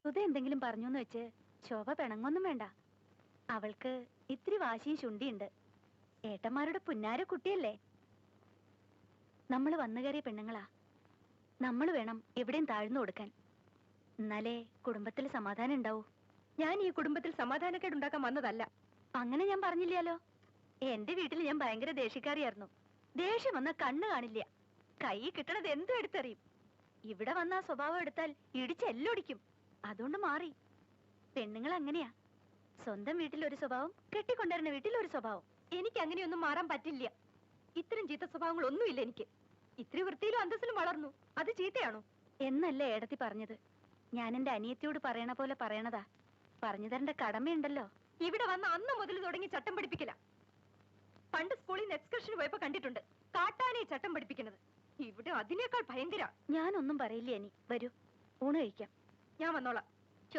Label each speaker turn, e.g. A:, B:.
A: സുധ എന്തെങ്കിലും പറഞ്ഞൂന്ന് വെച്ച് ശോഭ പിണങ്ങൊന്നും വേണ്ട. അവൾക്ക് ഇത്തിരി വാശിയും ശുണ്ടിയുണ്ട്. ഏട്ടന്മാരുടെ പുന്നാര കുട്ടിയല്ലേ. നമ്മൾ വന്നു കയറിയ പെണ്ണുങ്ങളാ. നമ്മൾ വേണം എവിടെയും താഴ്ന്നു കൊടുക്കാൻ. എന്നാലേ കുടുംബത്തിൽ സമാധാനം ഉണ്ടാവൂ.
B: ഞാൻ ഈ കുടുംബത്തിൽ സമാധാനക്കേടുണ്ടാക്കാൻ വന്നതല്ല.
A: അങ്ങനെ ഞാൻ പറഞ്ഞില്ലല്ലോ. എന്റെ വീട്ടിൽ ഞാൻ ഭയങ്കര ദേഷ്യക്കാരിയായിരുന്നു. ദേഷ്യം വന്ന കണ്ണ് കാണില്ല. കൈ കിട്ടണത് എന്തും എടുത്തെറിയും. ഇവിടെ വന്ന ആ സ്വഭാവം എടുത്താൽ ഇടിച്ചെല്ലൊടിക്കും. അതുകൊണ്ട് മാറി. പെണ്ണുങ്ങൾ അങ്ങനെയാ. സ്വന്തം വീട്ടിൽ ഒരു സ്വഭാവം, കെട്ടിക്കൊണ്ടുവരുന്ന വീട്ടിൽ ഒരു സ്വഭാവം.
B: എനിക്ക് അങ്ങനെയൊന്നും മാറാൻ പറ്റില്ല. ഇത്തരം ചീത്ത സ്വഭാവങ്ങളൊന്നുമില്ല എനിക്ക്. ഇത്തിരി വൃത്തിയിലും അന്തസ്സിലും വളർന്നു. അത് ചീത്തയാണോ?
A: എന്നല്ലേ ഏടത്തി പറഞ്ഞത്. ഞാൻ എന്റെ അനിയത്തിയോട് പറയണ പോലെ പറയണതാ. പറഞ്ഞു തരേണ്ട കടമയുണ്ടല്ലോ.
B: ഇവിടെ വന്ന അന്ന് മുതൽ തുടങ്ങി ചട്ടം പഠിപ്പിക്കില്ല. പണ്ട് സ്കൂളിൽ നിന്ന് എക്സ്കർഷന് പോയപ്പോ കണ്ടിട്ടുണ്ട് കാട്ടാനെ ചട്ടം പഠിപ്പിക്കുന്നത്. ഇവിടെ അതിനേക്കാൾ ഭയങ്കര.
A: ഞാനൊന്നും പറയില്ല. അനി വരൂ, ഊണ് കഴിക്കാം.
B: ഞാൻ വന്നോളാം.